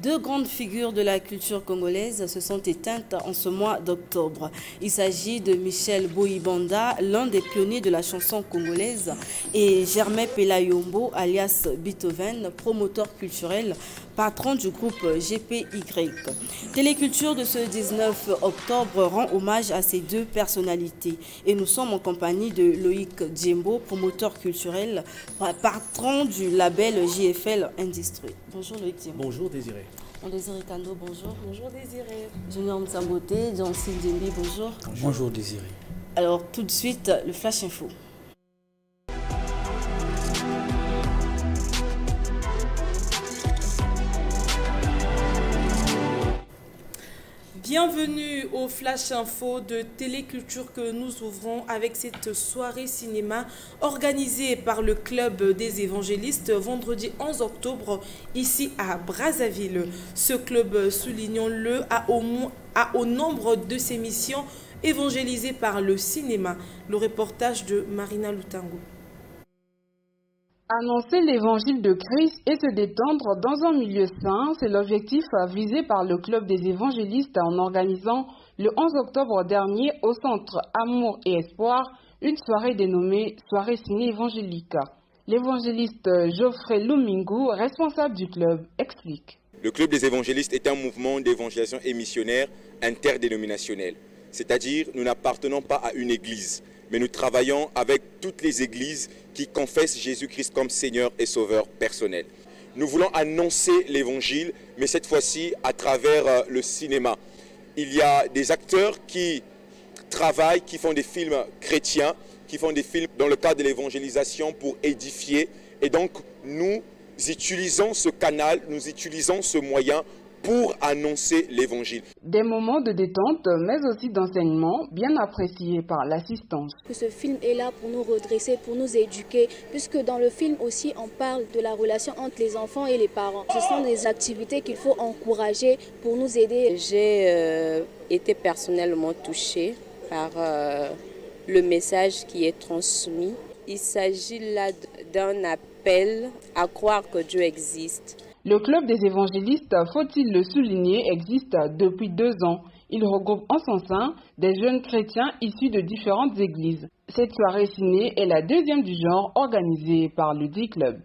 Deux grandes figures de la culture congolaise se sont éteintes en ce mois d'octobre. Il s'agit de Michel Boïbanda, l'un des pionniers de la chanson congolaise, et Germain Pelayombo, alias Beethoven, promoteur culturel, patron du groupe GPY. Téléculture de ce 19 octobre rend hommage à ces deux personnalités. Et nous sommes en compagnie de Loïc Djembo, promoteur culturel, patron du label JFL Industrie. Bonjour Loïc Djembo. Bonjour Désiré. Désiré Kando, bonjour. Bonjour Désiré. Junior Msamboté, Jancy Djembi, bonjour. Bonjour Désiré. Alors tout de suite, le Flash Info. Bienvenue au Flash Info de Téléculture que nous ouvrons avec cette soirée cinéma organisée par le Club des Évangélistes vendredi 11 octobre ici à Brazzaville. Ce club, soulignons-le, a au nombre de ses missions évangélisées par le cinéma. Le reportage de Marina Lutango. Annoncer l'évangile de Christ et se détendre dans un milieu sain, c'est l'objectif visé par le Club des évangélistes en organisant le 11 octobre dernier au centre Amour et Espoir une soirée dénommée Soirée ciné évangélique. L'évangéliste Geoffrey Lumingu, responsable du club, explique. Le Club des évangélistes est un mouvement d'évangélisation et missionnaire interdénominationnel. C'est-à-dire, nous n'appartenons pas à une église, mais nous travaillons avec toutes les églises qui confessent Jésus-Christ comme Seigneur et Sauveur personnel. Nous voulons annoncer l'évangile, mais cette fois-ci à travers le cinéma. Il y a des acteurs qui travaillent, qui font des films chrétiens, qui font des films dans le cadre de l'évangélisation pour édifier. Et donc, nous utilisons ce canal, nous utilisons ce moyen pour annoncer l'évangile. Des moments de détente, mais aussi d'enseignement, bien appréciés par l'assistance. Ce film est là pour nous redresser, pour nous éduquer, puisque dans le film aussi, on parle de la relation entre les enfants et les parents. Ce sont des activités qu'il faut encourager pour nous aider. J'ai été personnellement touchée par le message qui est transmis. Il s'agit là d'un appel à croire que Dieu existe. Le Club des évangélistes, faut-il le souligner, existe depuis 2 ans. Il regroupe en son sein des jeunes chrétiens issus de différentes églises. Cette soirée ciné est la 2e du genre organisée par le dit club.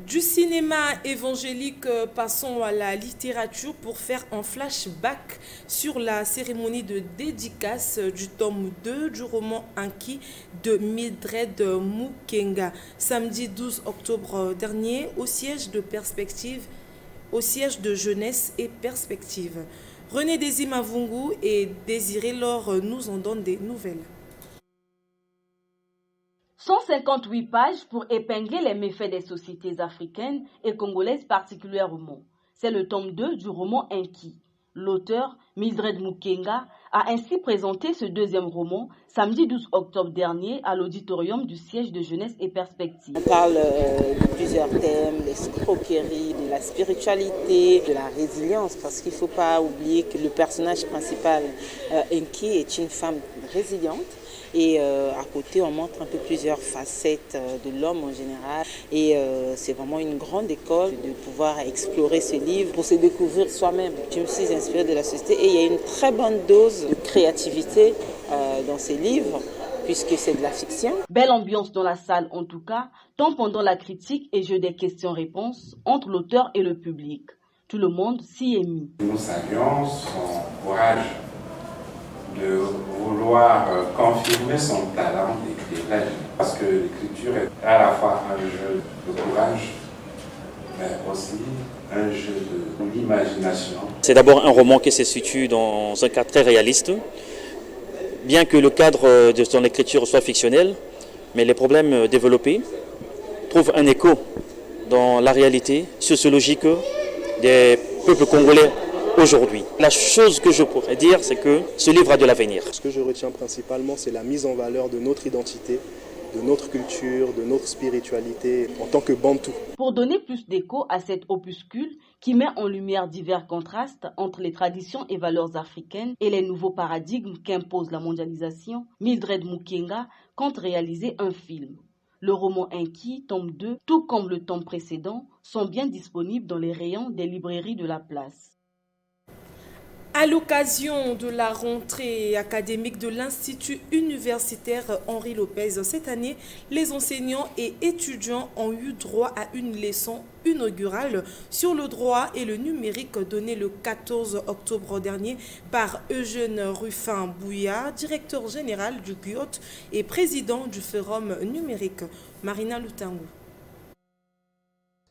Du cinéma évangélique, passons à la littérature pour faire un flashback sur la cérémonie de dédicace du tome 2 du roman Anki de Mildred Mukenga, samedi 12 octobre dernier au siège de jeunesse et perspective. René Désir Mavungu et Désiré Laure nous en donnent des nouvelles. 158 pages pour épingler les méfaits des sociétés africaines et congolaises particulièrement. C'est le tome 2 du roman Inki. L'auteur, Mildred Mukenga, a ainsi présenté ce 2e roman samedi 12 octobre dernier à l'auditorium du siège de jeunesse et perspective. On parle de plusieurs thèmes, l'escroquerie, de la spiritualité, de la résilience, parce qu'il ne faut pas oublier que le personnage principal, Inki, est une femme résiliente. Et à côté, on montre un peu plusieurs facettes de l'homme en général. Et c'est vraiment une grande école de pouvoir explorer ce livre pour se découvrir soi-même. Je me suis inspirée de la société et il y a une très bonne dose de créativité dans ces livres, puisque c'est de la fiction. Belle ambiance dans la salle en tout cas, tant pendant la critique et jeu des questions-réponses entre l'auteur et le public. Tout le monde s'y est mis. Nous saluons son courage de vouloir confirmer son talent d'écrire, parce que l'écriture est à la fois un jeu de courage, mais aussi un jeu de l'imagination. C'est d'abord un roman qui se situe dans un cadre très réaliste, bien que le cadre de son écriture soit fictionnel, mais les problèmes développés trouvent un écho dans la réalité sociologique des peuples congolais aujourd'hui. La chose que je pourrais dire, c'est que ce livre a de l'avenir. Ce que je retiens principalement, c'est la mise en valeur de notre identité, de notre culture, de notre spiritualité en tant que Bantou. Pour donner plus d'écho à cet opuscule qui met en lumière divers contrastes entre les traditions et valeurs africaines et les nouveaux paradigmes qu'impose la mondialisation, Mildred Mukenga compte réaliser un film. Le roman Inky, tome 2, tout comme le tome précédent, sont bien disponibles dans les rayons des librairies de la place. À l'occasion de la rentrée académique de l'Institut universitaire Henri Lopez, cette année, les enseignants et étudiants ont eu droit à une leçon inaugurale sur le droit et le numérique donnée le 14 octobre dernier par Eugène Ruffin-Bouya, directeur général du GUIOT et président du Forum numérique. Marina Lutango.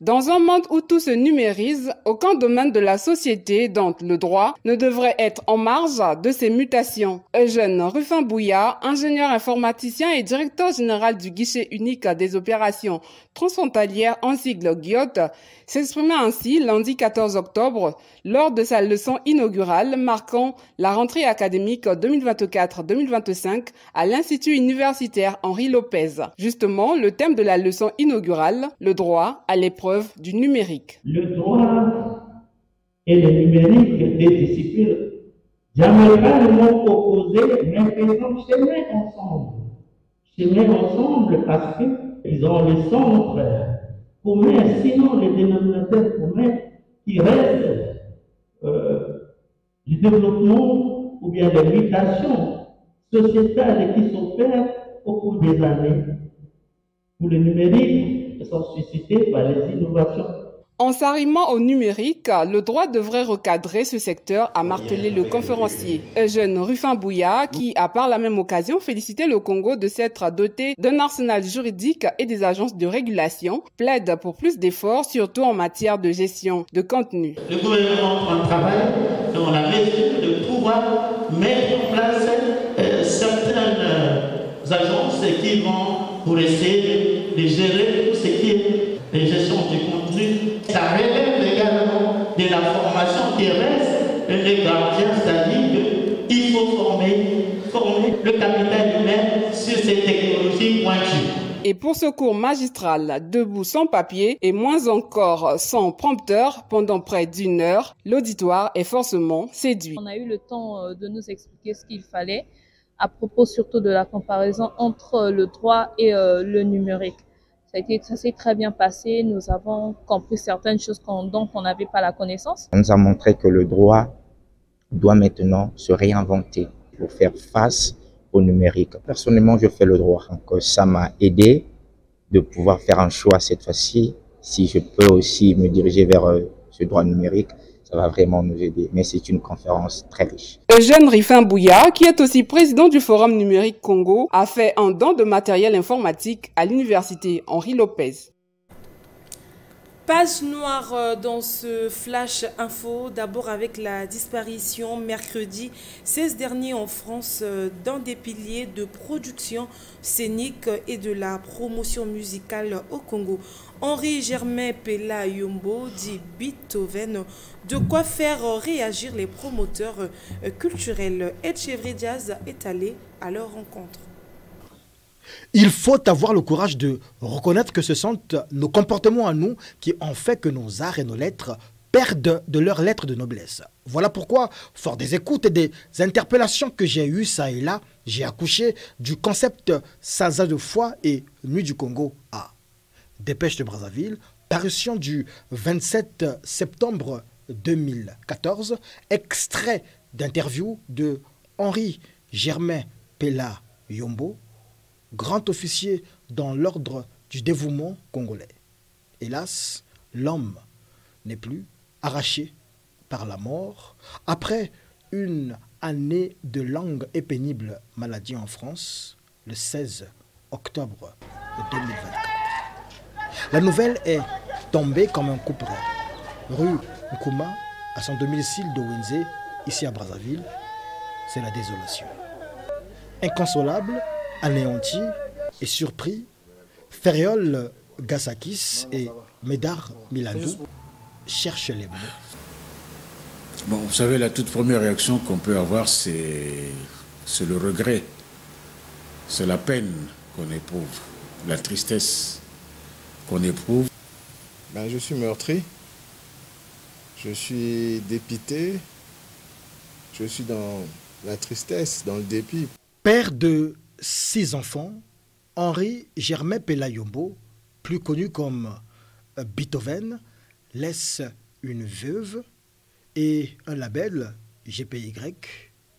Dans un monde où tout se numérise, aucun domaine de la société, dont le droit, ne devrait être en marge de ces mutations. Eugène Ruffin-Bouya, ingénieur informaticien et directeur général du guichet unique des opérations transfrontalières en sigle GUIOT, s'exprimait ainsi lundi 14 octobre lors de sa leçon inaugurale marquant la rentrée académique 2024-2025 à l'Institut universitaire Henri Lopez. Justement, le thème de la leçon inaugurale, le droit à l'épreuve du numérique. Le droit et le numérique, des disciplines diamétralement opposées, mais faisant chemin ensemble. Chemin ensemble parce qu'ils ont le centre commun, sinon les dénominateurs communs qui restent le développement ou bien les mutations sociétales qui s'opèrent au cours des années. Pour le numérique, sont suscités par les innovations. En s'arrimant au numérique, le droit devrait recadrer ce secteur, a martelé le conférencier. Eugène Ruffin-Bouya, qui a par la même occasion félicité le Congo de s'être doté d'un arsenal juridique et des agences de régulation, plaide pour plus d'efforts, surtout en matière de gestion de contenu. Le gouvernement prend le travail dans la mesure de pouvoir mettre en place certaines agences qui vont pour essayer de gérer tout ce qui est la gestion du contenu. Ça relève également de la formation qui reste les gardiens, c'est-à-dire qu'il faut former le capital humain sur ces technologies pointues. Et pour ce cours magistral, debout sans papier et moins encore sans prompteur pendant près d'une heure, l'auditoire est forcément séduit. On a eu le temps de nous expliquer ce qu'il fallait à propos surtout de la comparaison entre le droit et le numérique. Ça s'est très bien passé, nous avons compris certaines choses dont on n'avait pas la connaissance. On nous a montré que le droit doit maintenant se réinventer pour faire face au numérique. Personnellement, je fais le droit, donc ça m'a aidé de pouvoir faire un choix cette fois-ci. Si je peux aussi me diriger vers ce droit numérique, ça va vraiment nous aider. Mais c'est une conférence très riche. Eugène Ruffin-Bouya, qui est aussi président du Forum numérique Congo, a fait un don de matériel informatique à l'université Henri Lopez. Page noire dans ce flash info, d'abord avec la disparition mercredi 16 dernier en France d'un des piliers de production scénique et de la promotion musicale au Congo. Henri Germain Pela Yombo dit Beethoven, de quoi faire réagir les promoteurs culturels. Ed Chevry Jazz est allé à leur rencontre. Il faut avoir le courage de reconnaître que ce sont nos comportements à nous qui ont fait que nos arts et nos lettres perdent de leurs lettres de noblesse. Voilà pourquoi, fort des écoutes et des interpellations que j'ai eues ça et là, j'ai accouché du concept Salsa de foi et Nuit du Congo à Dépêche de Brazzaville, parution du 27 septembre 2014, extrait d'interview de Henri Germain Pela Yombo, grand officier dans l'ordre du dévouement congolais. Hélas, l'homme n'est plus, arraché par la mort, après une année de longue et pénible maladie en France, le 16 octobre 2024. La nouvelle est tombée comme un coup près. Rue Nkouma, à son domicile de Wenze, ici à Brazzaville, c'est la désolation. Inconsolable, anéanti et surpris, Feriol Gassakis et Médard Milandou cherchent les mots. Bon, vous savez, la toute première réaction qu'on peut avoir, c'est le regret. C'est la peine qu'on éprouve, la tristesse qu'on éprouve. Je suis meurtri, je suis dépité, je suis dans la tristesse, dans le dépit. Père de 6 enfants, Henri Germain Pelayombo, plus connu comme Beethoven, laisse une veuve et un label GPY,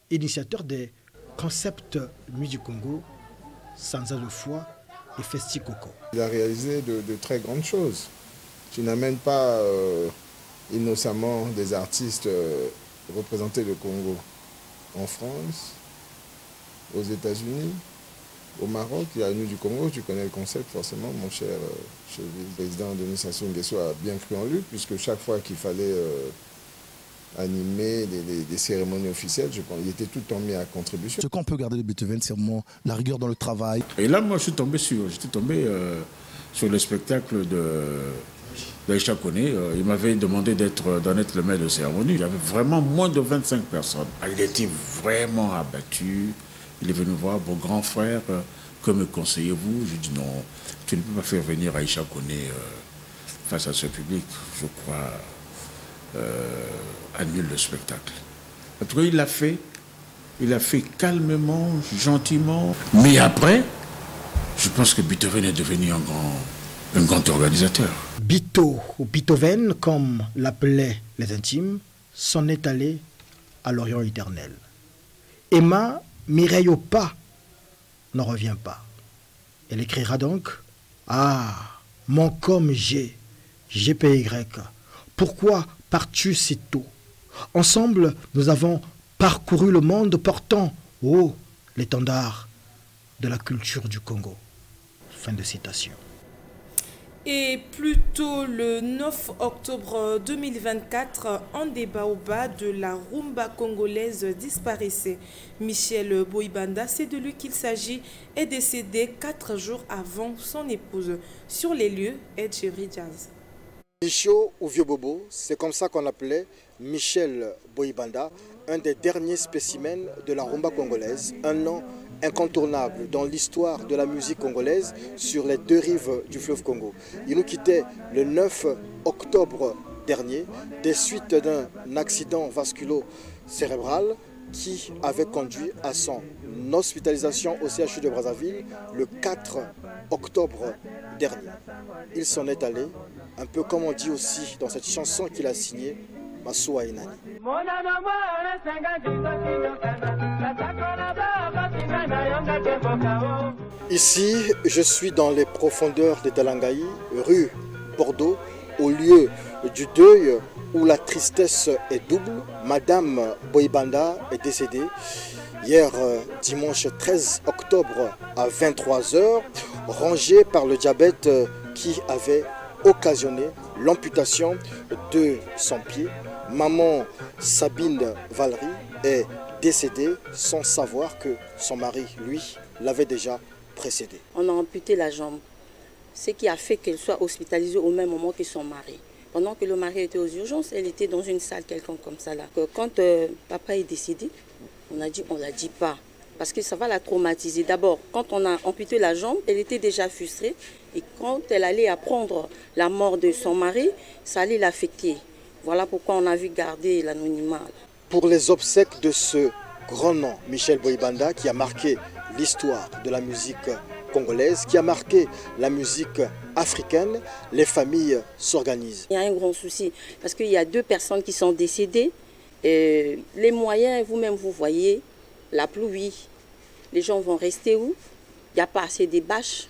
initiateur des concepts Nuit du Congo, Sansa de foi et Festi Coco. Il a réalisé de très grandes choses. Tu n'amènes pas innocemment des artistes représenter le Congo en France, aux États-Unis, au Maroc. Il y a la Nuit du Congo, tu connais le concept forcément, mon cher président Denis Sassou Nguesso a bien cru en lui, puisque chaque fois qu'il fallait animer des cérémonies officielles, il était tout le temps mis à contribution. Ce qu'on peut garder de Beethoven, c'est vraiment la rigueur dans le travail. Et là, moi, j'étais tombé sur le spectacle d'Aïcha Koné. Il m'avait demandé d'en être le maître de cérémonie. Il y avait vraiment moins de 25 personnes. Il était vraiment abattu. Il est venu voir, mon grand frère, que me conseillez-vous? Je dis non, tu ne peux pas faire venir Aïcha Koné face à ce public. Je crois, annule le spectacle. En tout cas, il l'a fait. Il l'a fait calmement, gentiment. Mais après, je pense que Beethoven est devenu un grand organisateur. Bito, ou Beethoven, comme l'appelaient les intimes, s'en est allé à l'Orient éternel. Emma Mireille au pas n'en revient pas. Elle écrira donc « Ah, mon comme GPY, pourquoi pars-tu si tôt? Ensemble, nous avons parcouru le monde portant haut l'étendard de la culture du Congo. » Fin de citation. Et plus tôt le 9 octobre 2024, un débat au bas de la rumba congolaise disparaissait. Michel Boy-Banda, c'est de lui qu'il s'agit, est décédé 4 jours avant son épouse. Sur les lieux, Ed Chéri Jazz. Micho ou Vieux Bobo, c'est comme ça qu'on appelait Michel Boy-Banda, un des derniers spécimens de la rumba congolaise, un nom incontournable dans l'histoire de la musique congolaise sur les deux rives du fleuve Congo. Il nous quittait le 9 octobre dernier des suites d'un accident vasculo-cérébral qui avait conduit à son hospitalisation au CHU de Brazzaville le 4 octobre dernier. Il s'en est allé, un peu comme on dit aussi dans cette chanson qu'il a signée, Masuwa Inani. Ici, je suis dans les profondeurs de Talangaï, rue Bordeaux, au lieu du deuil où la tristesse est double. Madame Boy-Banda est décédée hier dimanche 13 octobre à 23 h, rongée par le diabète qui avait occasionné l'amputation de son pied. Maman Sabine Valery est décédée sans savoir que son mari, lui, l'avait déjà précédée. On a amputé la jambe, ce qui a fait qu'elle soit hospitalisée au même moment que son mari. Pendant que le mari était aux urgences, elle était dans une salle quelconque comme ça là. Quand papa est décédé, on a dit on ne la dit pas. Parce que ça va la traumatiser. D'abord, quand on a amputé la jambe, elle était déjà frustrée. Et quand elle allait apprendre la mort de son mari, ça allait l'affecter. Voilà pourquoi on a vu garder l'anonymat. Pour les obsèques de ce grand nom, Michel Boy-Banda, qui a marqué l'histoire de la musique congolaise, qui a marqué la musique africaine, les familles s'organisent. Il y a un grand souci, parce qu'il y a 2 personnes qui sont décédées. Les moyens, vous-même, vous voyez, la pluie. Les gens vont rester où? Il n'y a pas assez de bâches.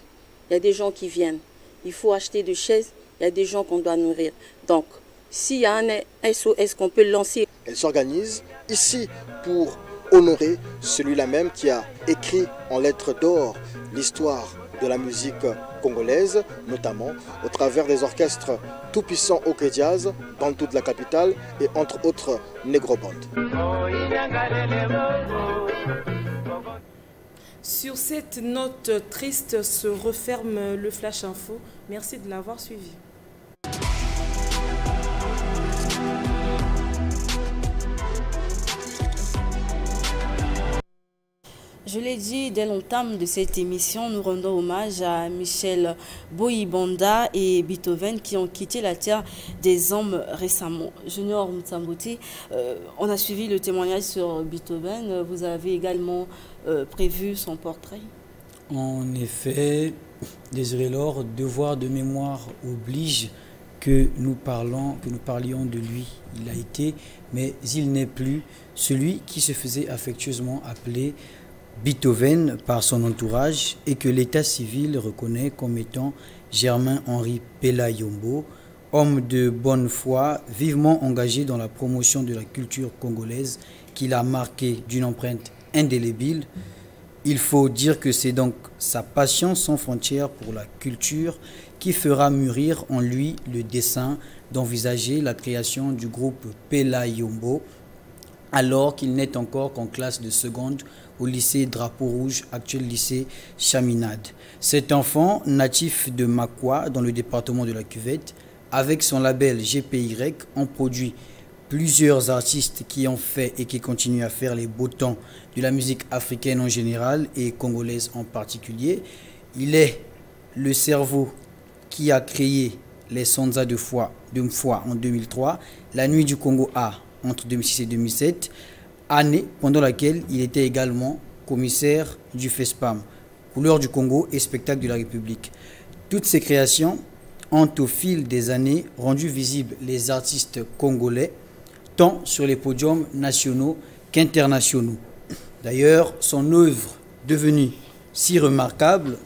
Il y a des gens qui viennent. Il faut acheter des chaises. Il y a des gens qu'on doit nourrir. Donc, s'il y a un SOS qu'on peut lancer. Elle s'organise ici pour honorer celui-là même qui a écrit en lettres d'or l'histoire de la musique congolaise, notamment au travers des orchestres tout-puissants OK Jazz, Bantou de la capitale et entre autres Negro Band. Sur cette note triste se referme le Flash Info. Merci de l'avoir suivi. Je l'ai dit dès l'entame de cette émission, nous rendons hommage à Michel Boy-Banda et Beethoven qui ont quitté la terre des hommes récemment. Junior Mtsambouti, on a suivi le témoignage sur Beethoven. Vous avez également prévu son portrait? En effet, Désiré Lors, devoir de mémoire oblige que nous parlions de lui. Il a été, mais il n'est plus, celui qui se faisait affectueusement appeler Beethoven par son entourage et que l'état civil reconnaît comme étant Germain-Henri Pela-Yombo, homme de bonne foi, vivement engagé dans la promotion de la culture congolaise, qu'il a marqué d'une empreinte indélébile. Il faut dire que c'est donc sa passion sans frontières pour la culture qui fera mûrir en lui le dessein d'envisager la création du groupe Pela-Yombo, alors qu'il n'est encore qu'en classe de seconde au lycée Drapeau Rouge, actuel lycée Chaminade. Cet enfant, natif de Makwa, dans le département de la Cuvette, avec son label GPY, ont produit plusieurs artistes qui ont fait et qui continuent à faire les beaux temps de la musique africaine en général et congolaise en particulier. Il est le cerveau qui a créé les Sanza de Foi en 2003, la Nuit du Congo A entre 2006 et 2007, année pendant laquelle il était également commissaire du FESPAM, Couleurs du Congo et Spectacle de la République. Toutes ces créations ont au fil des années rendu visibles les artistes congolais, tant sur les podiums nationaux qu'internationaux. D'ailleurs, son œuvre devenue si remarquable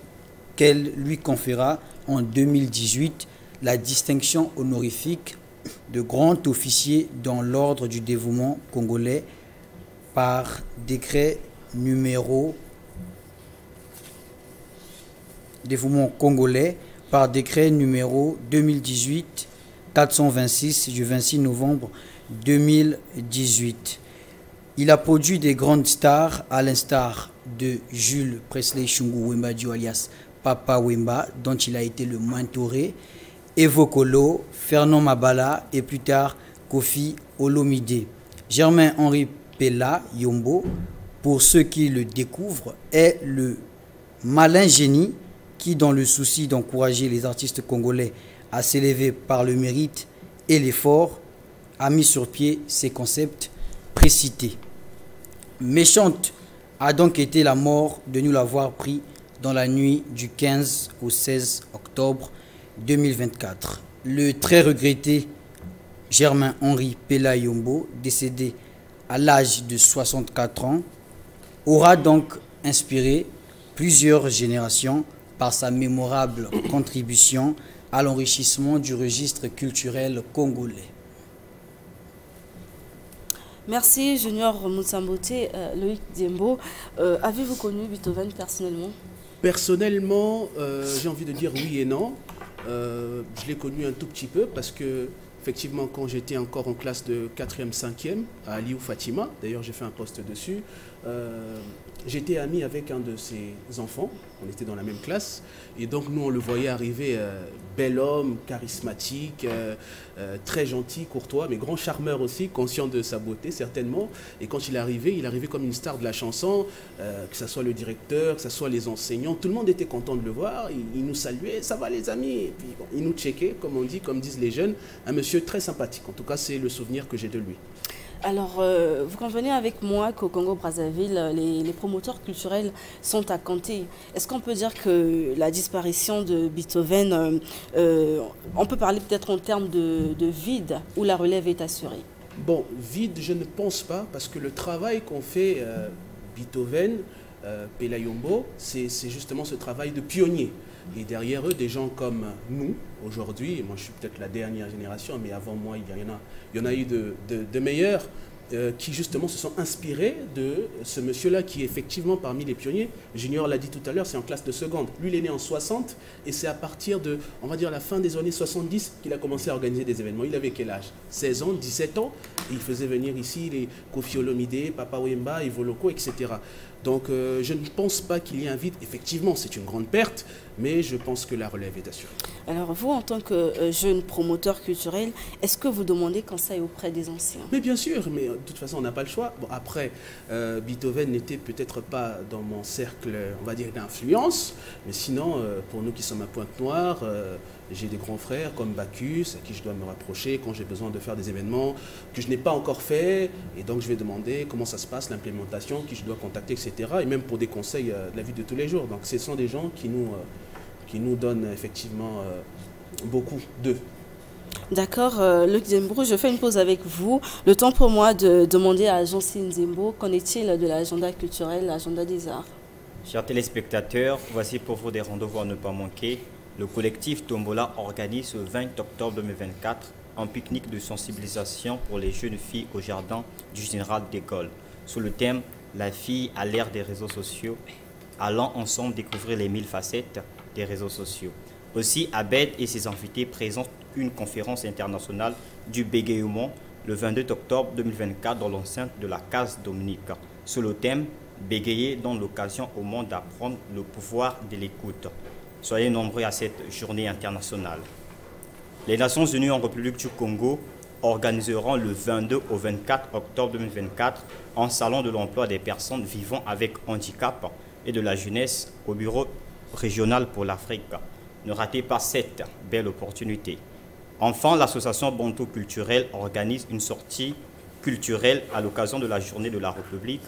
qu'elle lui conféra en 2018 la distinction honorifique de grand officier dans l'ordre du dévouement congolais par décret numéro 2018-426 du 26 novembre 2018. Il a produit des grandes stars à l'instar de Jules Presley Shungu Wemba Dio alias Papa Wemba, dont il a été le mentoré, Evo Kolo, Fernand Mabala et plus tard Kofi Olomide. Germain-Henri Pela-Yombo, pour ceux qui le découvrent, est le malin génie qui, dans le souci d'encourager les artistes congolais à s'élever par le mérite et l'effort, a mis sur pied ces concepts précités. Méchante a donc été la mort de nous l'avoir pris dans la nuit du 15 au 16 octobre 2024. Le très regretté Germain-Henri Pela-Yombo, décédé à l'âge de 64 ans, aura donc inspiré plusieurs générations par sa mémorable contribution à l'enrichissement du registre culturel congolais. Merci Junior Moutsambote. Loïc Diembo, avez-vous connu Beethoven personnellement? Personnellement, j'ai envie de dire oui et non. Je l'ai connu un tout petit peu parce que, effectivement, quand j'étais encore en classe de 4e, 5e à Aliou Fatima, d'ailleurs j'ai fait un post dessus, j'étais ami avec un de ses enfants, on était dans la même classe, et donc nous on le voyait arriver, bel homme, charismatique, très gentil, courtois, mais grand charmeur aussi, conscient de sa beauté certainement, et quand il arrivait comme une star de la chanson, que ce soit le directeur, que ce soit les enseignants, tout le monde était content de le voir, il nous saluait, ça va les amis, et puis bon, il nous checkait, comme on dit, comme disent les jeunes, un monsieur très sympathique, en tout cas c'est le souvenir que j'ai de lui. Alors, vous convenez avec moi qu'au Congo-Brazzaville, les promoteurs culturels sont à compter. Est-ce qu'on peut dire que la disparition de Beethoven, on peut parler peut-être en termes de vide où la relève est assurée? Bon, vide, je ne pense pas, parce que le travail qu'ont fait Beethoven, Pela-Yombo, c'est justement ce travail de pionnier. Et derrière eux, des gens comme nous, aujourd'hui, moi je suis peut-être la dernière génération, mais avant moi, il y en a eu de meilleurs, qui justement se sont inspirés de ce monsieur-là qui est effectivement parmi les pionniers. Junior l'a dit tout à l'heure, c'est en classe de seconde. Lui, il est né en 60 et c'est à partir de, on va dire, la fin des années 70 qu'il a commencé à organiser des événements. Il avait quel âge? 16 ans, 17 ans. Et il faisait venir ici les Kofi Olomide, Papa Wemba, Evo Loko, etc. Donc je ne pense pas qu'il y ait un vide. Effectivement, c'est une grande perte, mais je pense que la relève est assurée. Alors vous, en tant que jeune promoteur culturel, est-ce que vous demandez conseil auprès des anciens? Mais bien sûr, mais de toute façon, on n'a pas le choix. Bon, après, Beethoven n'était peut-être pas dans mon cercle, on va dire, d'influence, mais sinon, pour nous qui sommes à Pointe-Noire, j'ai des grands frères comme Bacchus, à qui je dois me rapprocher quand j'ai besoin de faire des événements que je n'ai pas encore fait, et donc je vais demander comment ça se passe, l'implémentation, qui je dois contacter, etc. Et même pour des conseils de la vie de tous les jours. Donc ce sont des gens qui nous donnent effectivement beaucoup d'eux. D'accord, Luc Zembo, je fais une pause avec vous. Le temps pour moi de demander à Jean-Cine Zembo, qu'en est-il de l'agenda culturel, l'agenda des arts? Chers téléspectateurs, voici pour vous des rendez-vous à ne pas manquer. Le collectif Tombola organise le 20 octobre 2024 un pique-nique de sensibilisation pour les jeunes filles au jardin du général de Gaulle, sous le thème « La fille à l'ère des réseaux sociaux », allant ensemble découvrir les 1000 facettes des réseaux sociaux. Aussi, Abed et ses invités présentent une conférence internationale du bégayement le 22 octobre 2024 dans l'enceinte de la Case Dominique, sous le thème « Bégayer donne l'occasion au monde d'apprendre le pouvoir de l'écoute ». Soyez nombreux à cette journée internationale. Les Nations Unies en République du Congo organiseront le 22 au 24 octobre 2024 un salon de l'emploi des personnes vivant avec handicap et de la jeunesse au bureau régional pour l'Afrique. Ne ratez pas cette belle opportunité. Enfin, l'association Bantou Culturel organise une sortie culturelle à l'occasion de la Journée de la République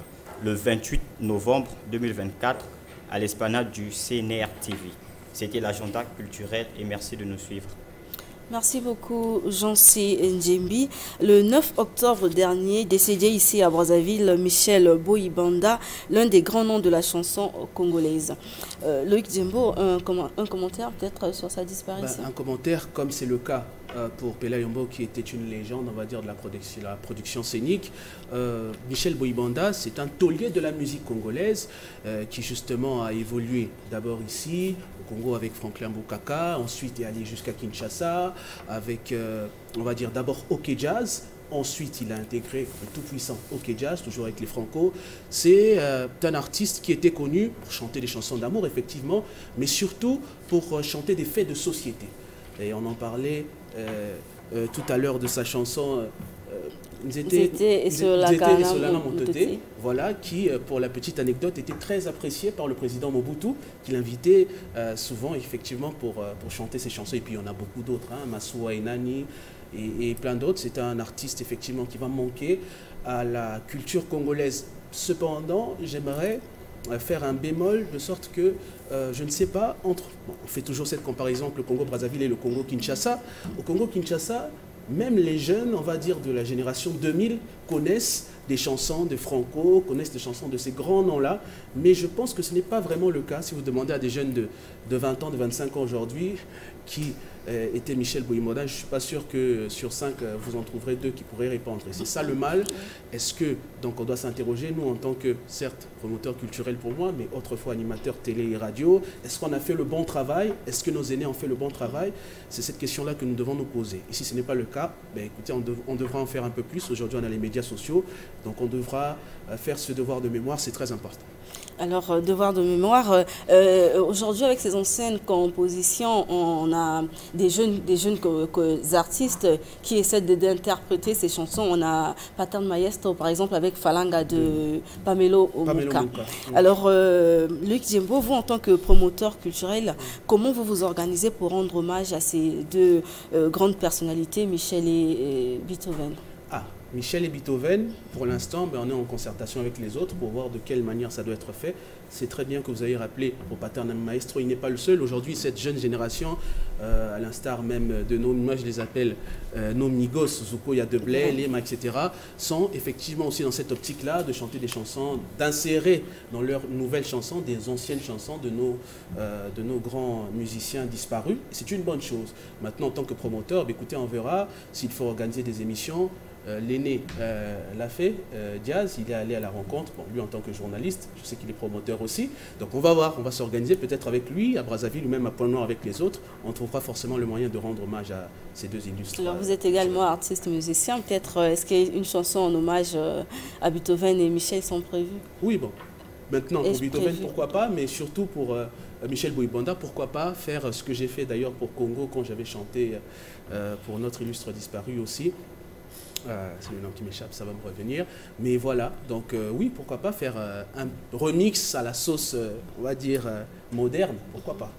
le 28 novembre 2024 à l'esplanade du CNR TV. C'était l'agenda culturel et merci de nous suivre. Merci beaucoup, Jean-C. Ndjembi. Le 9 octobre dernier, décédé ici à Brazzaville, Michel Boyibanda, l'un des grands noms de la chanson congolaise. Loïc Djembo, un commentaire peut-être sur sa disparition? Un commentaire, comme c'est le cas pour Pela Yombo, qui était une légende, on va dire, de la production scénique. Michel Boyibanda, c'est un taulier de la musique congolaise qui justement a évolué d'abord ici, au Congo avec Franklin Boukaka, ensuite est allé jusqu'à Kinshasa avec, on va dire, d'abord OK Jazz. Ensuite, il a intégré le tout-puissant OK Jazz, toujours avec les Franco. C'est un artiste qui était connu pour chanter des chansons d'amour, effectivement, mais surtout pour chanter des faits de société. Et on en parlait tout à l'heure de sa chanson voilà, qui, pour la petite anecdote, était très appréciée par le président Mobutu, qui l'invitait souvent, effectivement, pour chanter ses chansons. Et puis, il y en a beaucoup d'autres, hein, Masuwa Enani et plein d'autres. C'est un artiste, effectivement, qui va manquer à la culture congolaise. Cependant, j'aimerais faire un bémol, de sorte que, je ne sais pas, on fait toujours cette comparaison entre le Congo-Brazzaville et le Congo-Kinshasa. Au Congo-Kinshasa, même les jeunes, on va dire, de la génération 2000 connaissent des chansons de Franco, connaissent des chansons de ces grands noms-là, mais je pense que ce n'est pas vraiment le cas. Si vous demandez à des jeunes de 20 ans, de 25 ans aujourd'hui, qui était Michel Boyibanda, je ne suis pas sûr que sur 5, vous en trouverez 2 qui pourraient répondre. Et c'est ça le mal. Est-ce que, donc on doit s'interroger, nous en tant que, certes, promoteur culturel pour moi, mais autrefois animateur télé et radio, est-ce qu'on a fait le bon travail? Est-ce que nos aînés ont fait le bon travail? C'est cette question-là que nous devons nous poser. Et si ce n'est pas le cas, ben, écoutez, on devra en faire un peu plus. Aujourd'hui, on a les médias sociaux, donc on devra faire ce devoir de mémoire, c'est très important. Alors, devoir de mémoire, aujourd'hui avec ces anciennes compositions, on a des jeunes artistes qui essaient d'interpréter ces chansons. On a Pattern Maestro, par exemple, avec Falanga de Pamelo Omuka. Alors, Luc Djembo, vous, en tant que promoteur culturel, comment vous vous organisez pour rendre hommage à ces deux grandes personnalités, Michel et Beethoven? Michel et Beethoven, pour l'instant, ben, on est en concertation avec les autres pour voir de quelle manière ça doit être fait. C'est très bien que vous ayez rappelé pour Pattern Maestro, il n'est pas le seul. Aujourd'hui, cette jeune génération, à l'instar même de nos, moi je les appelle nos migos, Zuko, Yadeblé, Lema, etc., sont effectivement aussi dans cette optique-là de chanter des chansons, d'insérer dans leurs nouvelles chansons des anciennes chansons de nos grands musiciens disparus. C'est une bonne chose. Maintenant, en tant que promoteur, ben, écoutez, on verra s'il faut organiser des émissions. L'aîné l'a fait, Diaz, il est allé à la rencontre, bon, lui en tant que journaliste, je sais qu'il est promoteur aussi, donc on va voir, on va s'organiser peut-être avec lui, à Brazzaville ou même à Pointe-Noire avec les autres, on trouvera forcément le moyen de rendre hommage à ces deux illustres. Alors vous êtes également artiste musicien, peut-être est-ce qu'il y a une chanson en hommage à Beethoven et Michel sont prévues? Oui, bon, Maintenant, pour Beethoven, pourquoi pas, mais surtout pour Michel Boy-Ibanda, pourquoi pas faire ce que j'ai fait d'ailleurs pour Congo quand j'avais chanté pour notre illustre disparu aussi. C'est le nom qui m'échappe, ça va me revenir. Mais voilà, donc oui, pourquoi pas faire un remix à la sauce, on va dire, moderne, pourquoi pas.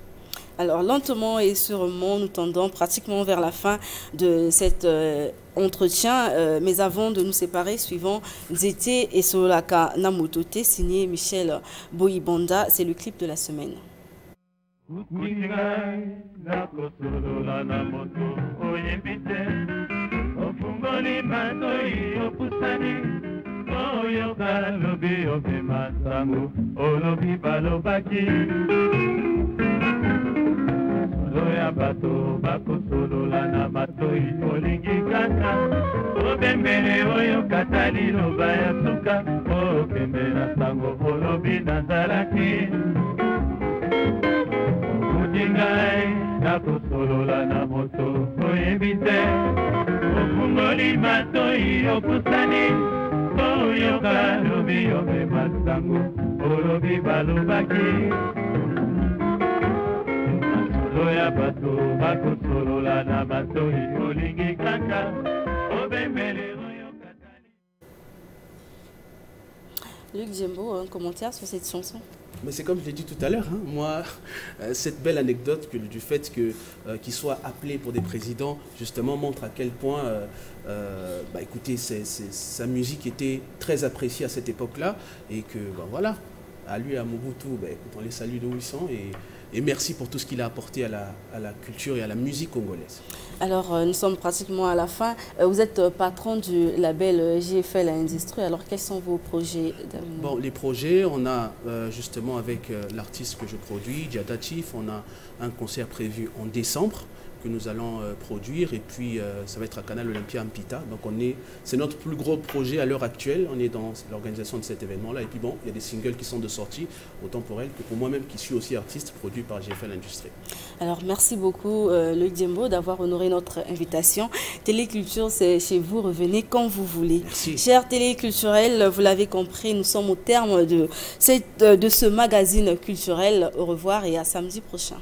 Alors, lentement et sûrement, nous tendons pratiquement vers la fin de cet entretien. Mais avant de nous séparer, suivant Nzete et Solaka Namotote, signé Michel Boy-Ibanda, c'est le clip de la semaine. Loya bato bakosolola na matoi olingi kaka obembele oyo katali loba ya suka okende na sango olobi nazalaki kutingai nakosolola na moto oyebi te ofungoli matoi opusani oyoka lobi omema sango olobi balobaki Loya bato bakosolola na matoi olingi kaka obembele oyo katali. Luc Djembo, un commentaire sur cette chanson? Mais c'est comme je l'ai dit tout à l'heure, hein, moi, cette belle anecdote du fait qu'il soit appelé pour des présidents, justement, montre à quel point, écoutez, sa musique était très appréciée à cette époque-là, et que, voilà, à lui, à Mobutu, écoute, on les salue de où ils sont, et merci pour tout ce qu'il a apporté à la culture et à la musique congolaise. Alors, nous sommes pratiquement à la fin. Vous êtes patron du label JFL Industrie. Alors, quels sont vos projets d'avenir? Bon, les projets, on a justement avec l'artiste que je produis, Diada Chief, on a un concert prévu en décembre que nous allons produire, et puis ça va être à Canal Olympia Ampita. Donc c'est notre plus gros projet à l'heure actuelle. On est dans l'organisation de cet événement-là. Et puis bon, il y a des singles qui sont de sortie, autant pour elle que pour moi-même qui suis aussi artiste, produit par GFL Industrie. Alors merci beaucoup Luc Djembo d'avoir honoré notre invitation. Téléculture, c'est chez vous, revenez quand vous voulez. Merci. Chers téléculturels, vous l'avez compris, nous sommes au terme de ce magazine culturel. Au revoir et à samedi prochain.